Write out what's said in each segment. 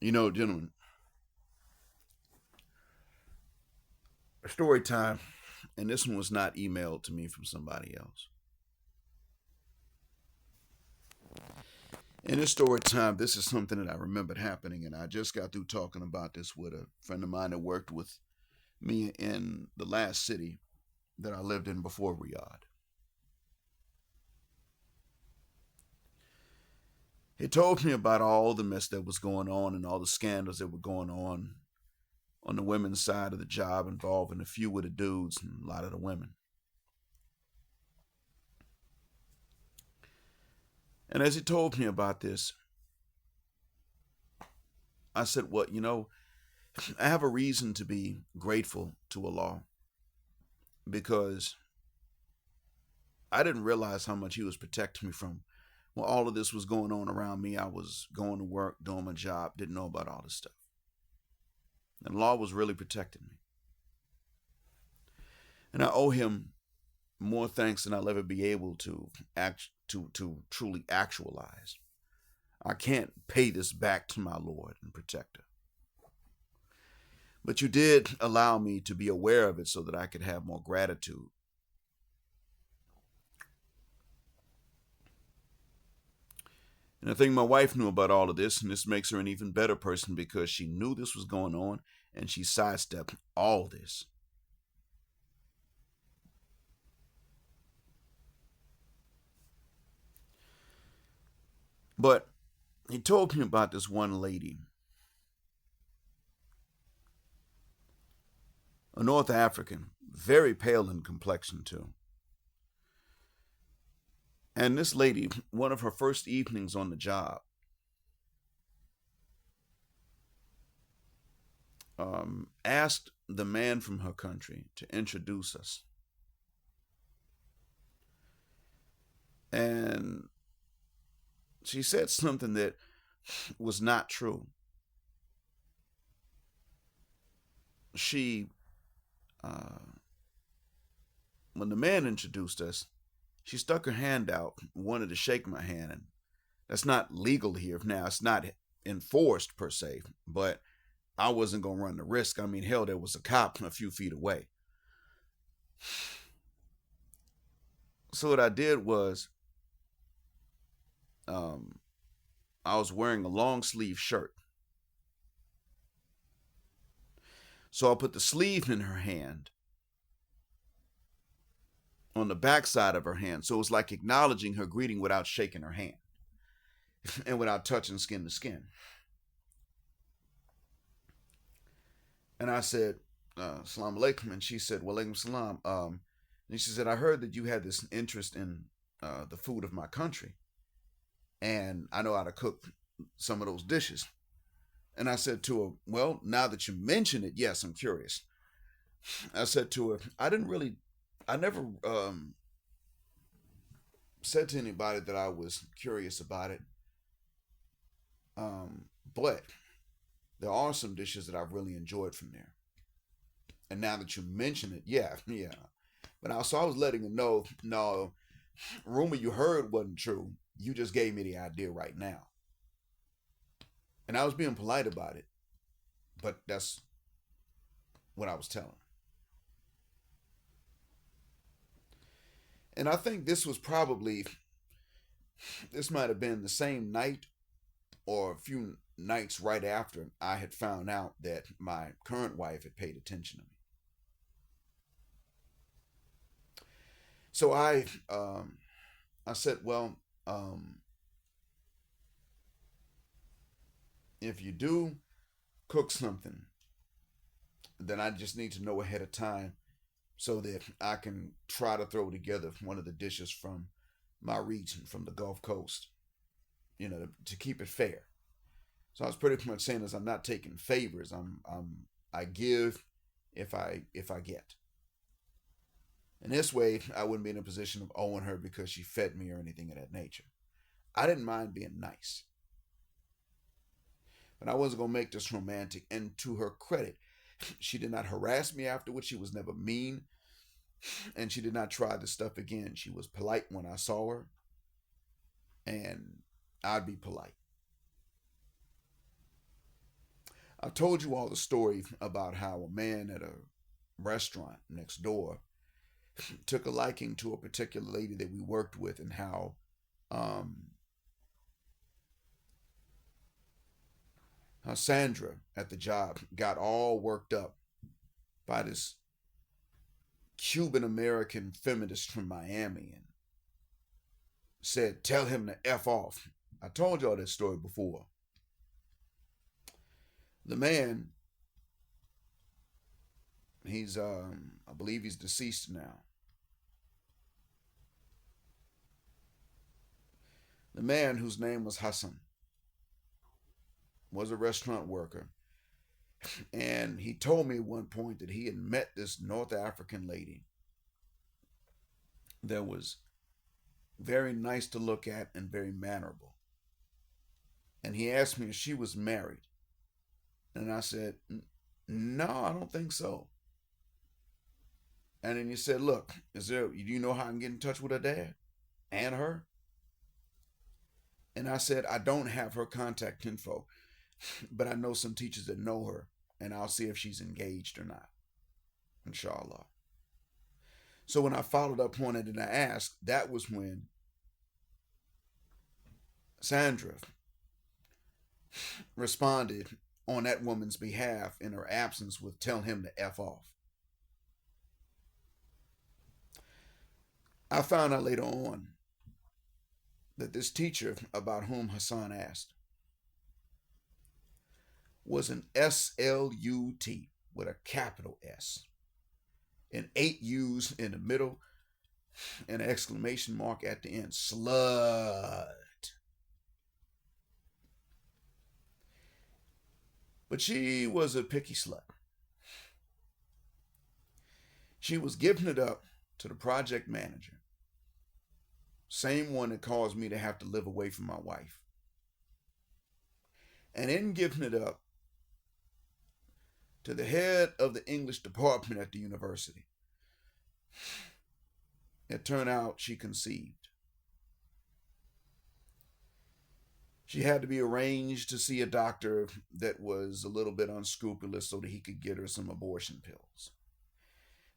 Gentlemen, story time, and this one was not emailed to me from somebody else. In this story time, this is something that I remembered happening, and I just got through talking about this with a friend of mine that worked with me in the last city that I lived in before Riyadh. He told me about all the mess that was going on and all the scandals that were going on the women's side of the job involving a few of the dudes and a lot of the women. And as he told me about this, I said, well, I have a reason to be grateful to Allah because I didn't realize how much He was protecting me from. When all of this was going on around me, I was going to work, doing my job, didn't know about all this stuff. And Allah was really protecting me. And I owe Him more thanks than I'll ever be able to to truly actualize. I can't pay this back to my Lord and protector. But you did allow me to be aware of it so that I could have more gratitude. And I think my wife knew about all of this, and this makes her an even better person because she knew this was going on and she sidestepped all this. But he told me about this one lady, a North African, very pale in complexion too. And this lady, one of her first evenings on the job, asked the man from her country to introduce us. And she said something that was not true. She, uh, when the man introduced us, she stuck her hand out, wanted to shake my hand, and that's not legal here. Now, it's not enforced per se, but I wasn't going to run the risk. I mean, hell, there was a cop a few feet away. So what I did was, um, I was wearing a long sleeve shirt. So I put the sleeve in her hand, on the back side of her hand. So it was like acknowledging her greeting without shaking her hand and without touching skin to skin. And I said, Salam alaikum. And she said, Walaikum salam. And she said, I heard that you had this interest in the food of my country. And I know how to cook some of those dishes. And I said to her, well, now that you mention it, yes, I'm curious. I said to her, I never said to anybody that I was curious about it. But there are some dishes that I've really enjoyed from there. And now that you mention it, yeah, yeah. But I was letting her know, no, rumor you heard wasn't true. You just gave me the idea right now. And I was being polite about it, but that's what I was telling. And I think this might have been the same night or a few nights right after I had found out that my current wife had paid attention to me. So I said, well, if you do cook something, then I just need to know ahead of time so that I can try to throw together one of the dishes from my region, from the Gulf Coast, to keep it fair. So I was pretty much saying this: I'm not taking favors. I give if I get. In this way, I wouldn't be in a position of owing her because she fed me or anything of that nature. I didn't mind being nice, but I wasn't gonna make this romantic. And to her credit, she did not harass me afterwards. She was never mean, and she did not try this stuff again. She was polite when I saw her, and I'd be polite. I told you all the story about how a man at a restaurant next door took a liking to a particular lady that we worked with, and um, how Sandra at the job got all worked up by this Cuban American feminist from Miami and said, "Tell him to F off." I told y'all this story before. The man, I believe he's deceased now. The man, whose name was Hassan, was a restaurant worker. And he told me at one point that he had met this North African lady that was very nice to look at and very mannerable. And he asked me if she was married. And I said, "No, I don't think so." And then he said, "Look, do you know how I can get in touch with her dad and her?" And I said, "I don't have her contact info, but I know some teachers that know her, and I'll see if she's engaged or not, inshallah." So when I followed up on it and I asked, that was when Sandra responded on that woman's behalf in her absence with, "Tell him to F off." I found out later on that this teacher about whom Hassan asked was an SLUT with a capital S and 8 U's in the middle and an exclamation mark at the end. Slut. But she was a picky slut. She was giving it up to the project manager, same one that caused me to have to live away from my wife. And in giving it up to the head of the English department at the university, it turned out she conceived. She had to be arranged to see a doctor that was a little bit unscrupulous so that he could get her some abortion pills.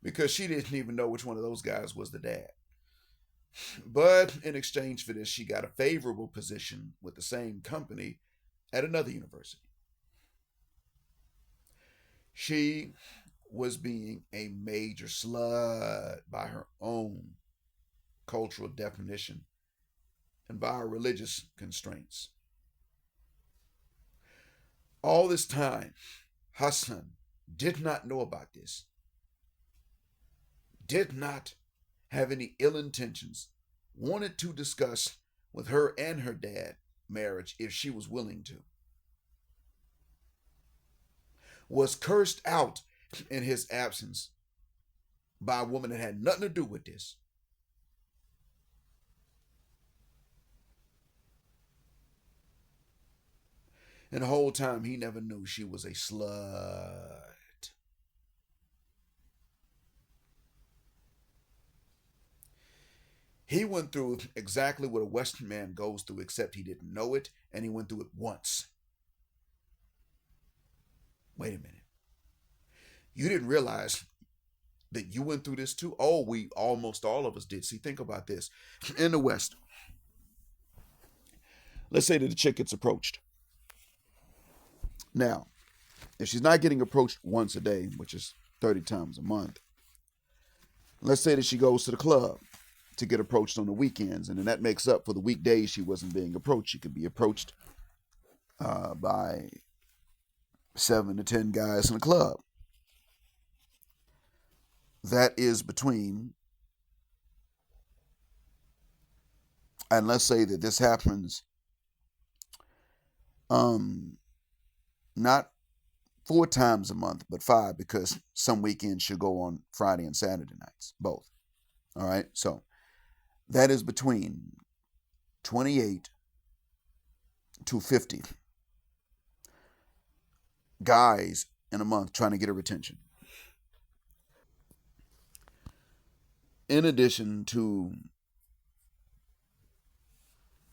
Because she didn't even know which one of those guys was the dad. But in exchange for this, she got a favorable position with the same company at another university. She was being a major slut by her own cultural definition and by her religious constraints. All this time, Hassan did not know about this, did not have any ill intentions, wanted to discuss with her and her dad marriage if she was willing to, was cursed out in his absence by a woman that had nothing to do with this. And the whole time he never knew she was a slut. He went through exactly what a Western man goes through, except he didn't know it, and he went through it once. Wait a minute. You didn't realize that you went through this too? Oh, we almost all of us did. See, think about this. In the West, let's say that the chick gets approached. Now, if she's not getting approached once a day, which is 30 times a month, let's say that she goes to the club to get approached on the weekends, and then that makes up for the weekdays she wasn't being approached. She could be approached by 7 to 10 guys in the club. That is between, and let's say that this happens not 4 times a month, but 5, because some weekends should go on Friday and Saturday nights, both. All right, so that is between 28 to 50 guys in a month trying to get her attention. In addition to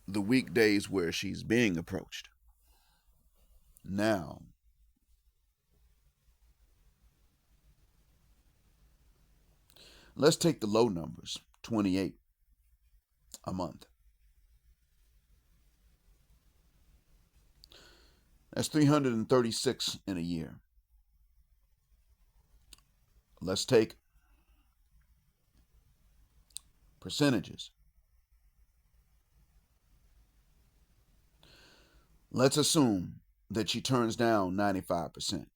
the weekdays where she's being approached. Now, Let's take the low numbers, 28 a month. That's 336 in a year. Let's take percentages. Let's assume that she turns down 95%.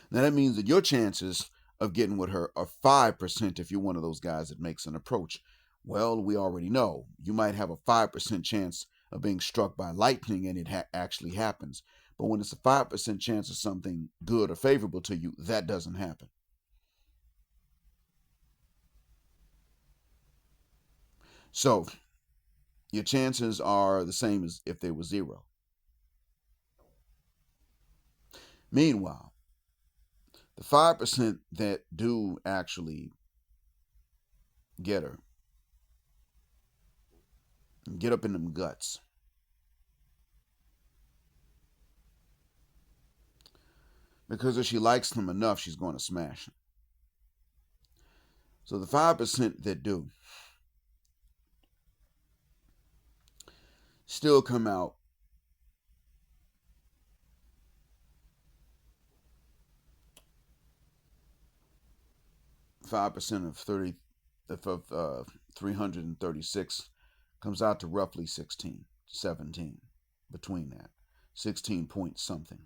Now that means that your chances of getting with her are 5% if you're one of those guys that makes an approach. Well, we already know. You might have a 5% chance of being struck by lightning and it actually happens. But when it's a 5% chance of something good or favorable to you, that doesn't happen. So, your chances are the same as if they were zero. Meanwhile, the 5% that do actually get her, get up in them guts, because if she likes them enough, she's going to smash them. So the 5% that do still come out of 336 comes out to roughly 16, 17, between that, 16 point something.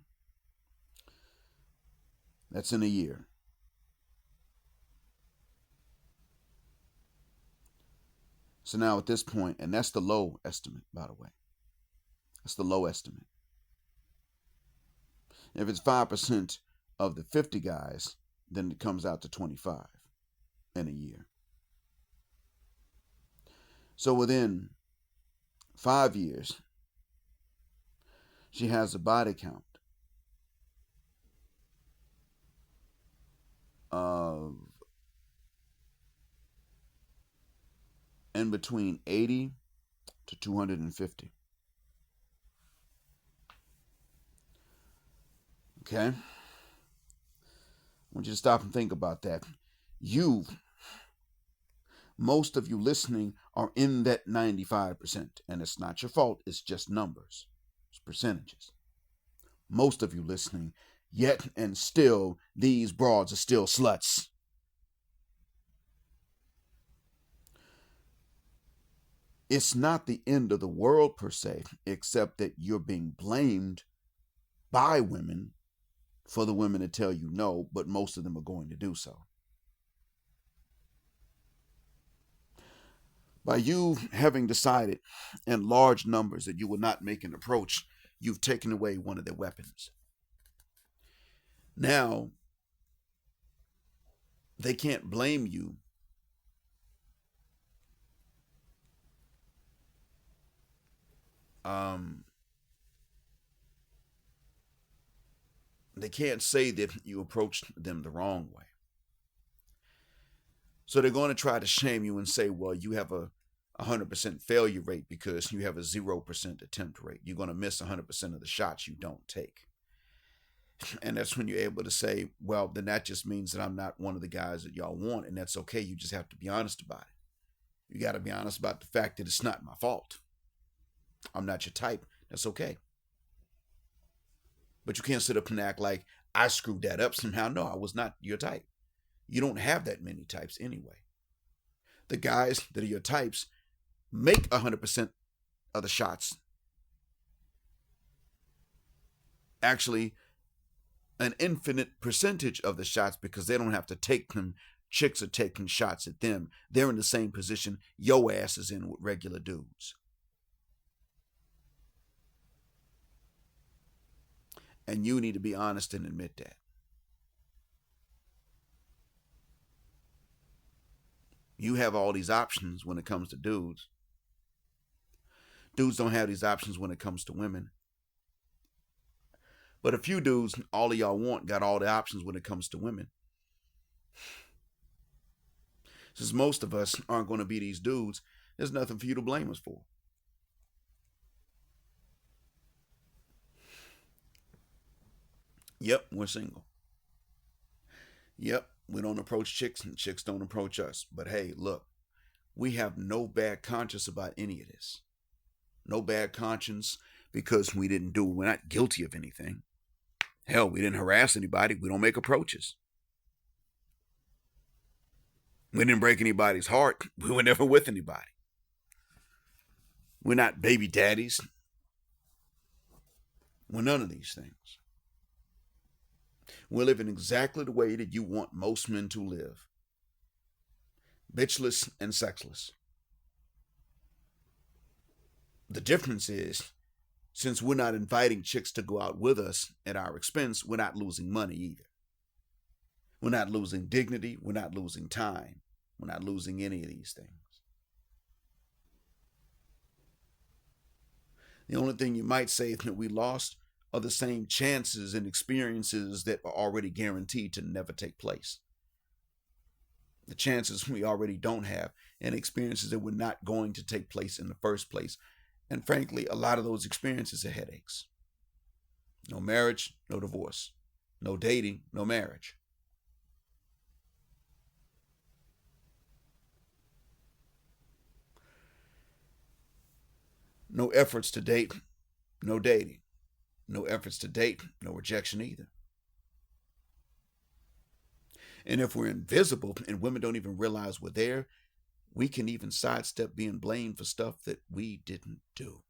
That's in a year. So now at this point, and that's the low estimate, by the way. That's the low estimate. If it's 5% of the 50 guys, then it comes out to 25 in a year. So within 5 years, she has a body count of in between 80 to 250. Okay? I want you to stop and think about that. Most of you listening are in that 95%, and it's not your fault, it's just numbers, it's percentages. Most of you listening, yet and still, these broads are still sluts. It's not the end of the world per se, except that you're being blamed by women for the women to tell you no, but most of them are going to do so. By you having decided in large numbers that you will not make an approach, you've taken away one of their weapons. Now, they can't blame you they can't say that you approached them the wrong way. So they're going to try to shame you and say, well, you have a 100% failure rate because you have a 0% attempt rate. You're going to miss 100% of the shots you don't take. And that's when you're able to say, well, then that just means that I'm not one of the guys that y'all want. And that's okay. You just have to be honest about it. You got to be honest about the fact that it's not my fault. I'm not your type. That's okay. But you can't sit up and act like I screwed that up somehow. No, I was not your type. You don't have that many types anyway. The guys that are your types make 100% of the shots. Actually, an infinite percentage of the shots because they don't have to take them. Chicks are taking shots at them. They're in the same position your ass is in with regular dudes. And you need to be honest and admit that. You have all these options when it comes to dudes. Dudes don't have these options when it comes to women. But a few dudes, all of y'all want, got all the options when it comes to women. Since most of us aren't going to be these dudes, there's nothing for you to blame us for. Yep, we're single. Yep, we don't approach chicks and chicks don't approach us. But hey, look, we have no bad conscience about any of this. No bad conscience because we didn't do it. We're not guilty of anything. Hell, we didn't harass anybody. We don't make approaches. We didn't break anybody's heart. We were never with anybody. We're not baby daddies. We're none of these things. We're living exactly the way that you want most men to live, bitchless and sexless. The difference is, since we're not inviting chicks to go out with us at our expense, we're not losing money either. We're not losing dignity. We're not losing time. We're not losing any of these things. The only thing you might say that we lost are the same chances and experiences that are already guaranteed to never take place. The chances we already don't have, and experiences that were not going to take place in the first place. And frankly, a lot of those experiences are headaches. No marriage, no divorce. No dating, no marriage. No efforts to date, no dating. No efforts to date, no rejection either. And if we're invisible and women don't even realize we're there, we can even sidestep being blamed for stuff that we didn't do.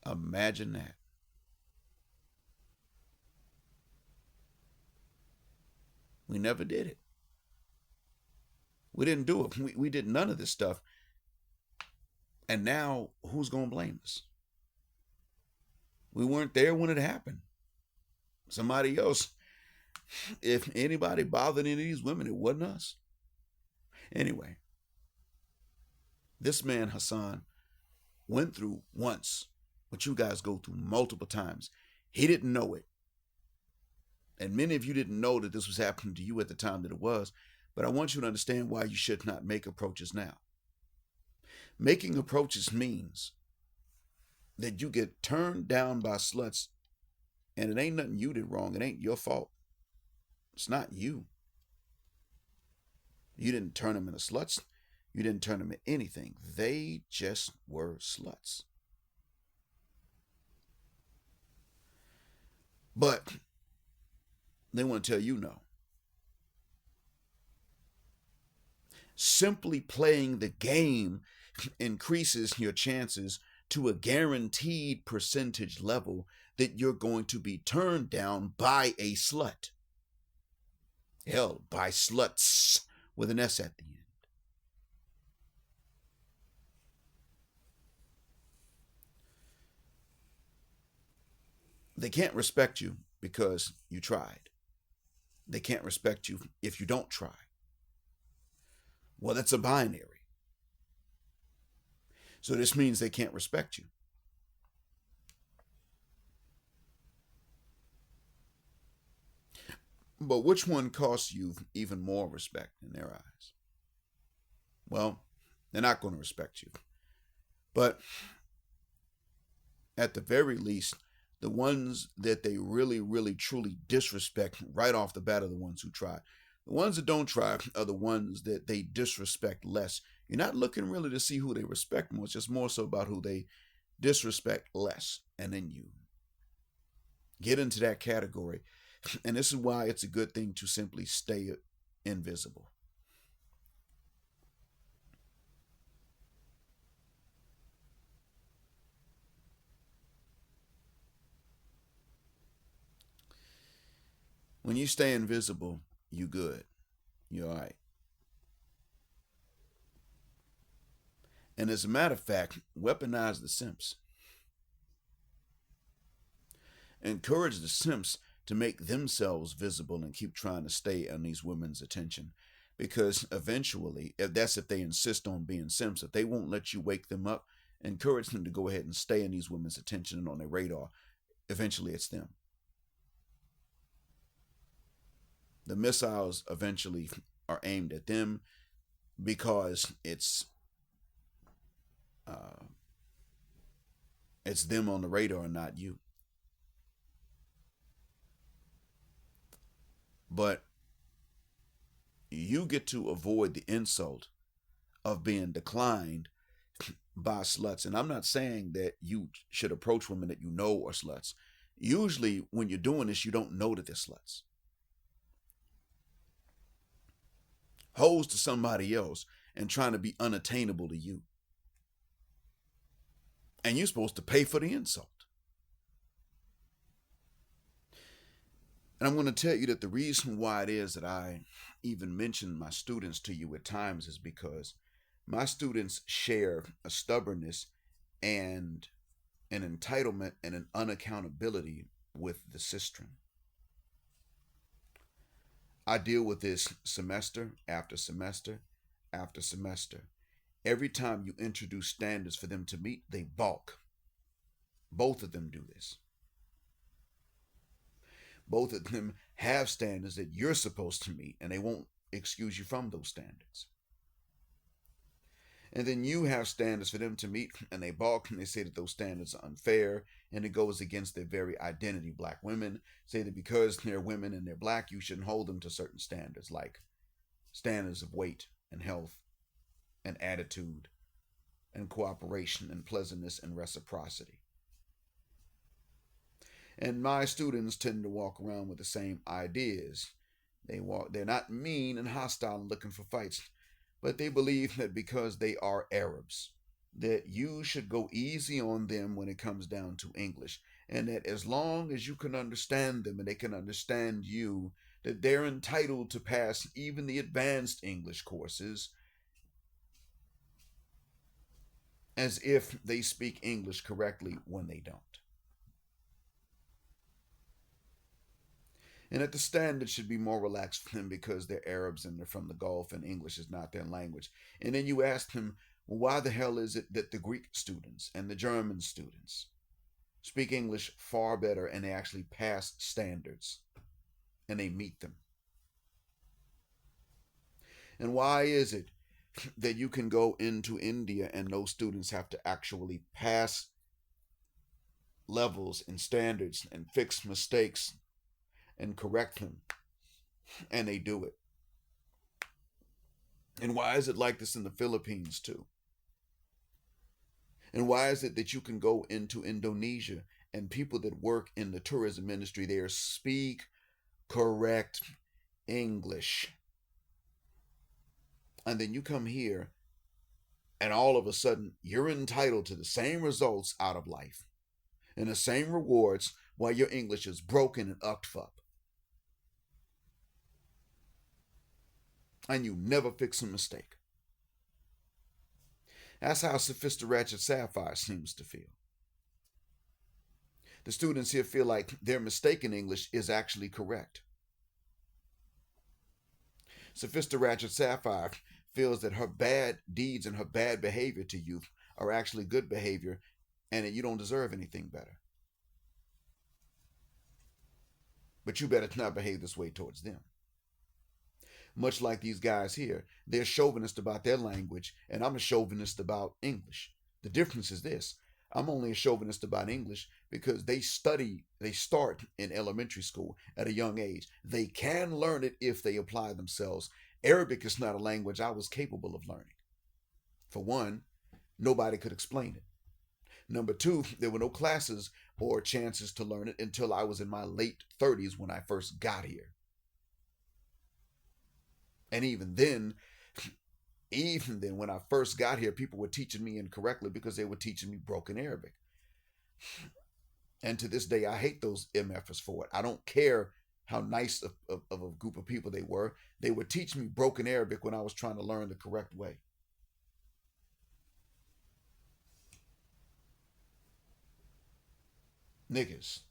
Imagine that. We never did it. We didn't do it. We did none of this stuff. And now, who's going to blame us? We weren't there when it happened. Somebody else. If anybody bothered any of these women, it wasn't us. Anyway, this man, Hassan, went through once what you guys go through multiple times. He didn't know it. And many of you didn't know that this was happening to you at the time that it was. But I want you to understand why you should not make approaches now. Making approaches means that you get turned down by sluts, and it ain't nothing you did wrong. It ain't your fault. It's not you. You didn't turn them into sluts. You didn't turn them into anything. They just were sluts. But they want to tell you no. Simply playing the game increases your chances to a guaranteed percentage level that you're going to be turned down by a slut. Hell, by sluts with an S at the end. They can't respect you because you tried. They can't respect you if you don't try. Well, that's a binary. So this means they can't respect you. But which one costs you even more respect in their eyes? Well, they're not going to respect you. But at the very least, the ones that they really, really, truly disrespect right off the bat are the ones who try. The ones that don't try are the ones that they disrespect less. You're not looking really to see who they respect more. It's just more so about who they disrespect less. And then you get into that category. And this is why it's a good thing to simply stay invisible. When you stay invisible, you good. You're all right. And as a matter of fact, weaponize the simps. Encourage the simps to make themselves visible and keep trying to stay on these women's attention. Because eventually, if they insist on being simps, if they won't let you wake them up, encourage them to go ahead and stay in these women's attention and on their radar. Eventually, it's them. The missiles eventually are aimed at them because uh, it's them on the radar, not you. But you get to avoid the insult of being declined by sluts. And I'm not saying that you should approach women that you know are sluts. Usually, when you're doing this, you don't know that they're sluts. Hoes to somebody else and trying to be unattainable to you. And you're supposed to pay for the insult. And I'm going to tell you that the reason why it is that I even mention my students to you at times is because my students share a stubbornness and an entitlement and an unaccountability with the system. I deal with this semester after semester after semester. Every time you introduce standards for them to meet, they balk. Both of them do this. Both of them have standards that you're supposed to meet, and they won't excuse you from those standards. And then you have standards for them to meet, and they balk and they say that those standards are unfair, and it goes against their very identity. Black women say that because they're women and they're black, you shouldn't hold them to certain standards, like standards of weight and health and attitude and cooperation and pleasantness and reciprocity. And my students tend to walk around with the same ideas. They're not mean and hostile and looking for fights, but they believe that because they are Arabs, that you should go easy on them when it comes down to English, and that as long as you can understand them and they can understand you, that they're entitled to pass even the advanced English courses as if they speak English correctly when they don't. And that the standards should be more relaxed for them because they're Arabs and they're from the Gulf and English is not their language. And then you ask them, well, why the hell is it that the Greek students and the German students speak English far better and they actually pass standards and they meet them? And why is it that you can go into India and those students have to actually pass levels and standards and fix mistakes and correct them, and they do it? And why is it like this in the Philippines too? And why is it that you can go into Indonesia and people that work in the tourism industry there speak correct English, and then you come here and all of a sudden you're entitled to the same results out of life and the same rewards while your English is broken and ucked up? And you never fix a mistake. That's how Sophisticated Sapphire seems to feel. The students here feel like their mistaken English is actually correct. Sophisticated Sapphire feels that her bad deeds and her bad behavior to you are actually good behavior and that you don't deserve anything better. But you better not behave this way towards them. Much like these guys here, they're chauvinist about their language, and I'm a chauvinist about English. The difference is this: I'm only a chauvinist about English because they start in elementary school at a young age. They can learn it if they apply themselves. Arabic is not a language I was capable of learning. For one, nobody could explain it. Number two, there were no classes or chances to learn it until I was in my late 30s when I first got here. And even then, when I first got here, people were teaching me incorrectly because they were teaching me broken Arabic. And to this day, I hate those MFers for it. I don't care how nice of a group of people they were. They were teaching me broken Arabic when I was trying to learn the correct way. Niggas.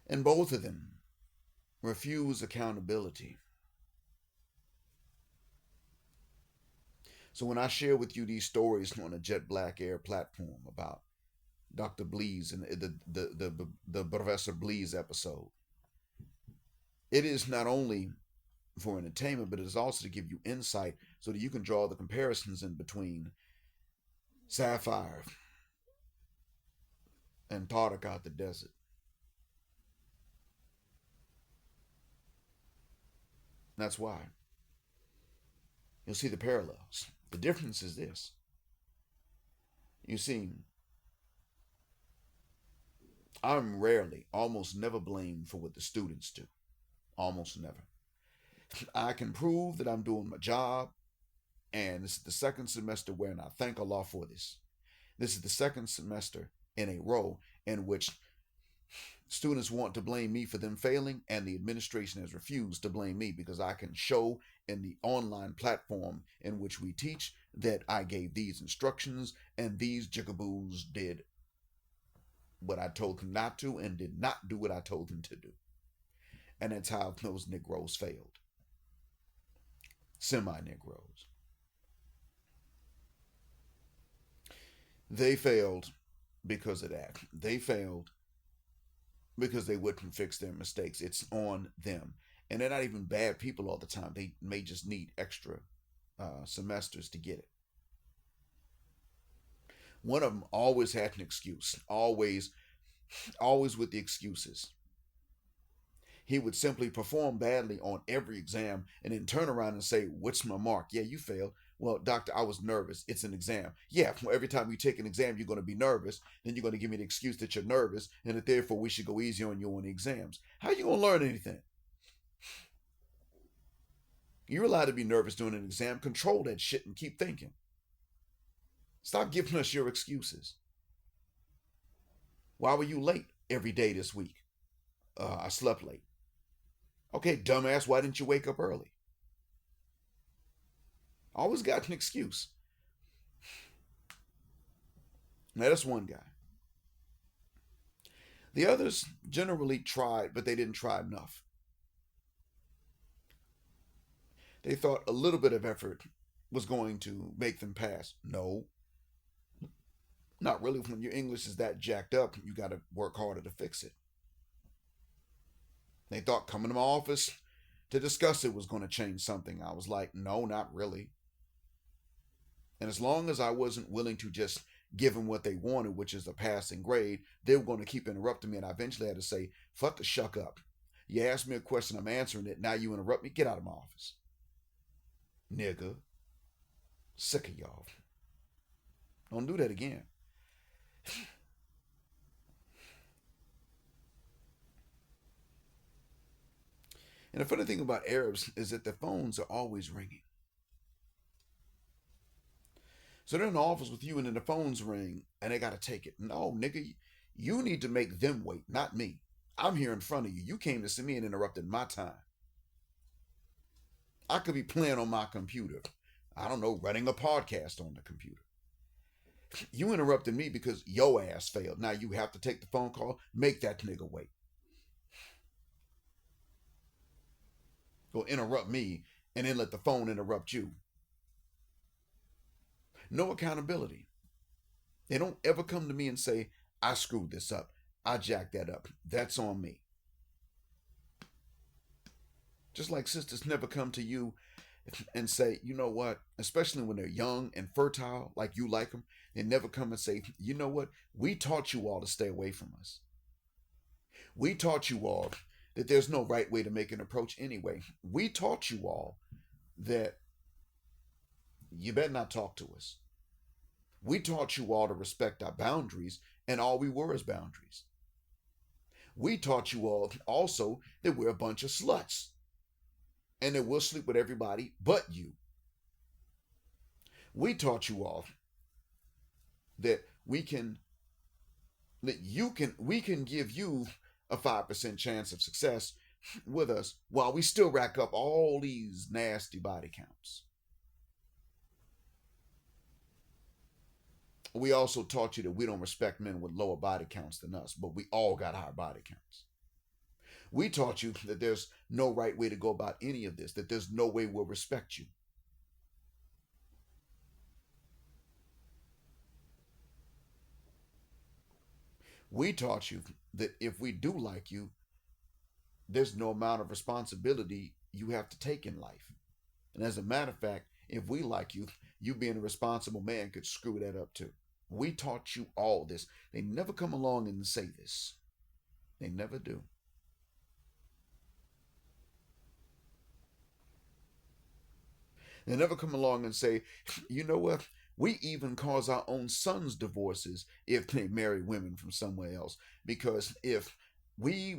And both of them refuse accountability. So when I share with you these stories on a Jet Black Air platform about Dr. Blees and the Professor Blees episode, it is not only for entertainment, but it is also to give you insight so that you can draw the comparisons in between Sapphire and Tarek out the desert. That's why. You'll see the parallels. The difference is this. You see, I'm rarely, almost never blamed for what the students do. Almost never. I can prove that I'm doing my job, and this is the second semester wherein I thank Allah for this. This is the second semester in a row in which students want to blame me for them failing, and the administration has refused to blame me because I can show in the online platform in which we teach that I gave these instructions and these jigaboos did what I told them not to and did not do what I told them to do. And that's how those Negroes failed. Semi-Negroes. They failed because of that. They failed because they wouldn't fix their mistakes. It's on them. And they're not even bad people all the time. They may just need extra semesters to get it. One of them always had an excuse. Always with the excuses. He would simply perform badly on every exam and then turn around and say, "What's my mark?" "Yeah, you failed." "Well, doctor, I was nervous. It's an exam." "Yeah, well, every time you take an exam, you're going to be nervous. Then you're going to give me the excuse that you're nervous and that therefore we should go easy on you on the exams. How are you going to learn anything? You're allowed to be nervous during an exam. Control that shit and keep thinking. Stop giving us your excuses. Why were you late every day this week?" I slept late." "Okay, dumbass, why didn't you wake up early?" Always got an excuse. Now, that's one guy. The others generally tried, but they didn't try enough. They thought a little bit of effort was going to make them pass. No, not really. When your English is that jacked up, you got to work harder to fix it. They thought coming to my office to discuss it was going to change something. I was like, no, not really. And as long as I wasn't willing to just give them what they wanted, which is a passing grade, they were going to keep interrupting me. And I eventually had to say, fuck the shuck up. You asked me a question, I'm answering it. Now you interrupt me. Get out of my office. Nigga. Sick of y'all. Don't do that again. And the funny thing about Arabs is that their phones are always ringing. So they're in the office with you and then the phones ring and they got to take it. No, nigga, you need to make them wait, not me. I'm here in front of you. You came to see me and interrupted my time. I could be playing on my computer. I don't know, running a podcast on the computer. You interrupted me because your ass failed. Now you have to take the phone call. Make that nigga wait. Or interrupt me and then let the phone interrupt you. No accountability. They don't ever come to me and say, I screwed this up. I jacked that up. That's on me. Just like sisters never come to you and say, you know what, especially when they're young and fertile, like you like them, they never come and say, you know what, we taught you all to stay away from us. We taught you all that there's no right way to make an approach anyway. We taught you all that you better not talk to us. We taught you all to respect our boundaries, and all we were is boundaries. We taught you all also that we're a bunch of sluts and that we'll sleep with everybody but you. We taught you all that we can give you a 5% chance of success with us while we still rack up all these nasty body counts. We also taught you that we don't respect men with lower body counts than us, but we all got higher body counts. We taught you that there's no right way to go about any of this, that there's no way we'll respect you. We taught you that if we do like you, there's no amount of responsibility you have to take in life. And as a matter of fact, if we like you, you being a responsible man could screw that up too. We taught you all this. They never come along and say this. They never do. They never come along and say, you know what? We even cause our own sons divorces if they marry women from somewhere else. Because if we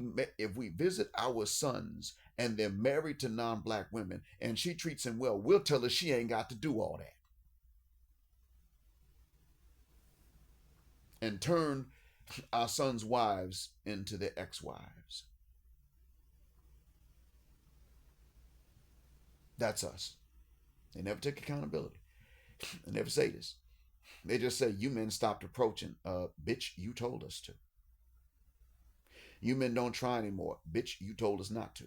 visit our sons and they're married to non-black women and she treats them well, we'll tell her she ain't got to do all that and turn our sons' wives into their ex-wives. That's us. They never take accountability. They never say this. They just say, you men stopped approaching. Bitch, you told us to. You men don't try anymore. Bitch, you told us not to.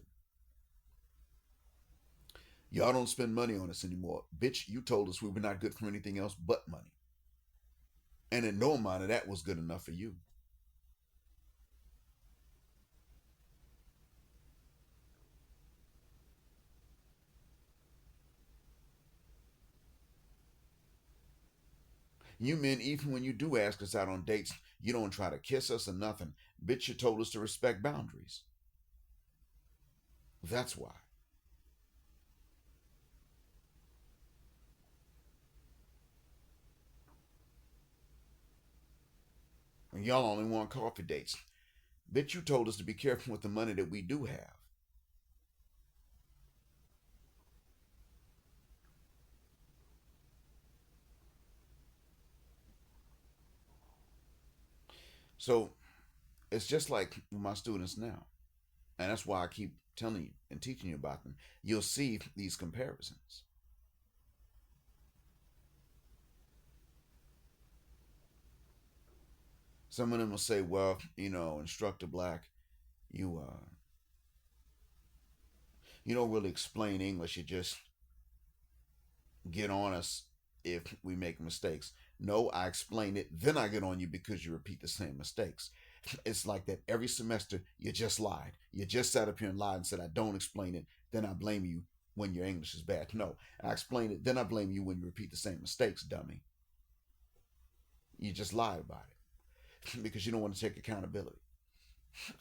Y'all don't spend money on us anymore. Bitch, you told us we were not good for anything else but money. And in no amount of that was good enough for you. You men, even when you do ask us out on dates, you don't try to kiss us or nothing. Bitch, you told us to respect boundaries. That's why. And y'all only want coffee dates. Bitch, you told us to be careful with the money that we do have. So it's just like my students now. And that's why I keep telling you and teaching you about them. You'll see these comparisons. Some of them will say, well, instructor Black, you don't really explain English. You just get on us if we make mistakes. No, I explain it, then I get on you because you repeat the same mistakes. It's like that every semester. You just lied. You just sat up here and lied and said, I don't explain it, then I blame you when your English is bad. No, I explain it, then I blame you when you repeat the same mistakes, dummy. You just lie about it because you don't want to take accountability.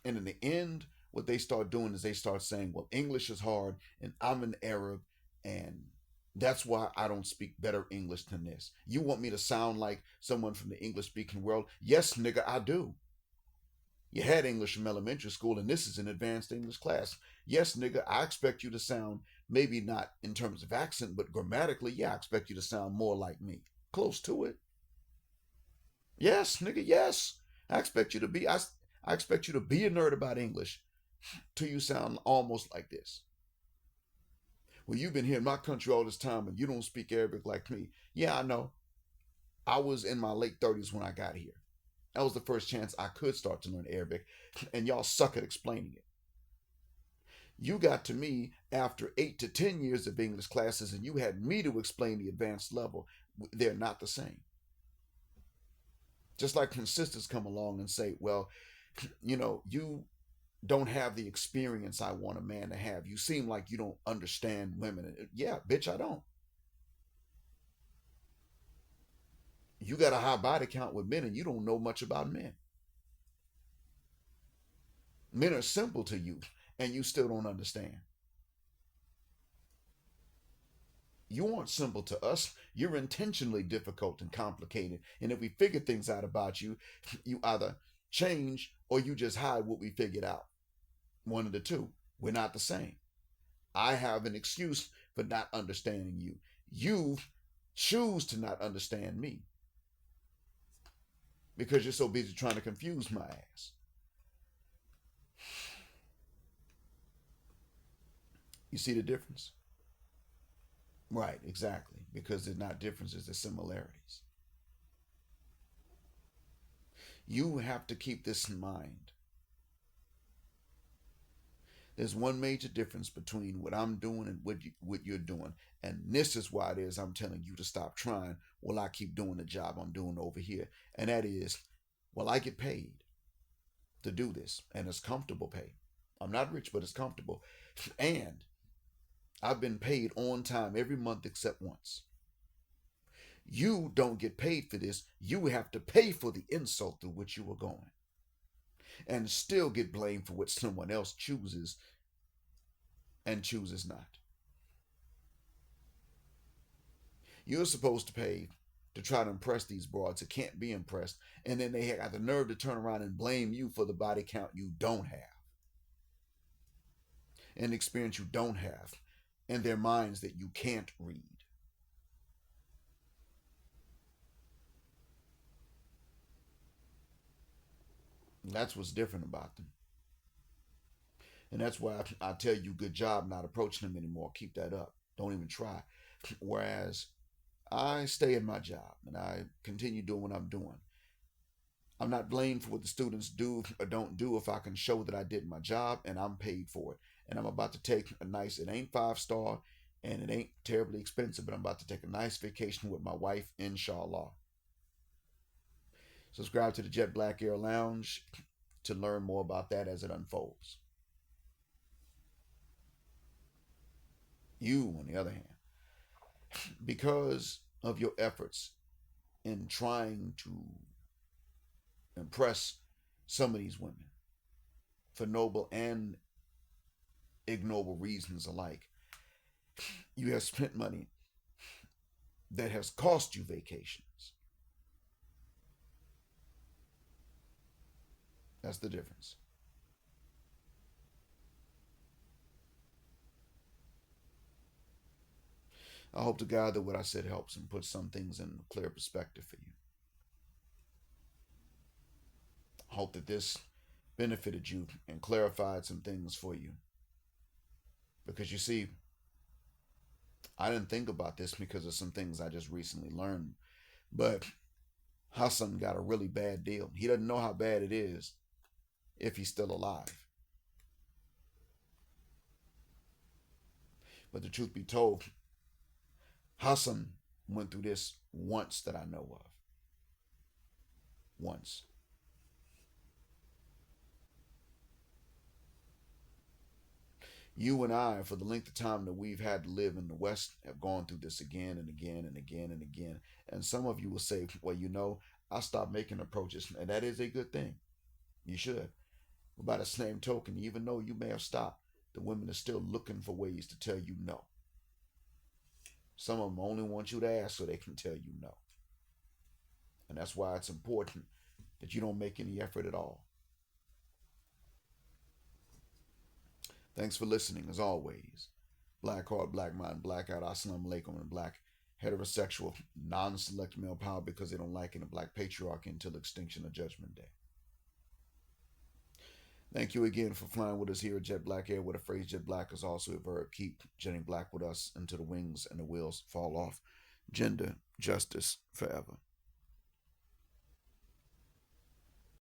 And in the end, what they start doing is they start saying, well, English is hard and I'm an Arab and that's why I don't speak better English than this. You want me to sound like someone from the English speaking world? Yes, nigga, I do. You had English from elementary school and this is an advanced English class. Yes, nigga, I expect you to sound, maybe not in terms of accent, but grammatically, yeah, I expect you to sound more like me. Close to it. Yes, nigga, yes. I expect you to be, I expect you to be a nerd about English till you sound almost like this. Well, you've been here in my country all this time and you don't speak Arabic like me. Yeah, I know. I was in my late 30s when I got here. That was the first chance I could start to learn Arabic, and y'all suck at explaining it. You got to me after 8 to 10 years of English classes, and you had me to explain the advanced level. They're not the same. Just like when sisters come along and say, well, you don't have the experience I want a man to have. You seem like you don't understand women. Yeah, bitch, I don't. You got a high body count with men and you don't know much about men. Men are simple to you and you still don't understand. You aren't simple to us. You're intentionally difficult and complicated. And if we figure things out about you, you either change or you just hide what we figured out. One of the two. We're not the same. I have an excuse for not understanding you. You choose to not understand me because you're so busy trying to confuse my ass. You see the difference? Right, exactly. Because they're not differences, they're similarities. You have to keep this in mind. There's one major difference between what I'm doing and what you're doing. And this is why it is I'm telling you to stop trying while I keep doing the job I'm doing over here. And that is, well, I get paid to do this, and it's comfortable pay. I'm not rich, but it's comfortable. And I've been paid on time every month except once. You don't get paid for this. You have to pay for the insult through which you are going and still get blamed for what someone else chooses and chooses not. You're supposed to pay to try to impress these broads that can't be impressed, and then they got the nerve to turn around and blame you for the body count you don't have and experience you don't have in their minds that you can't read. And that's what's different about them. And that's why I tell you, good job not approaching them anymore. Keep that up. Don't even try. Whereas I stay in my job and I continue doing what I'm doing. I'm not blamed for what the students do or don't do if I can show that I did my job and I'm paid for it. And I'm about to take a nice, it ain't 5 star and it ain't terribly expensive, but I'm about to take a nice vacation with my wife, inshallah. Subscribe to the Jet Black Air Lounge to learn more about that as it unfolds. You, on the other hand, because of your efforts in trying to impress some of these women for noble and ignoble reasons alike, you have spent money that has cost you vacations. That's the difference. I hope to God that what I said helps and puts some things in clear perspective for you. I hope that this benefited you and clarified some things for you. Because you see, I didn't think about this because of some things I just recently learned. But Hassan got a really bad deal. He doesn't know how bad it is if he's still alive. But the truth be told, Hassan went through this once that I know of. Once. You and I, for the length of time that we've had to live in the West, have gone through this again and again and again and again. And some of you will say, well, I stopped making approaches, and that is a good thing. You should. But by the same token, even though you may have stopped, the women are still looking for ways to tell you no. Some of them only want you to ask so they can tell you no. And that's why it's important that you don't make any effort at all. Thanks for listening, as always. Black heart, black mind, black out, assalamu alaikum, and black heterosexual, non-select male power because they don't like it, and black patriarchy until extinction of Judgment Day. Thank you again for flying with us here at Jet Black Air, where the phrase Jet Black is also a verb. Keep jetting black with us until the wings and the wheels fall off. Gender justice forever.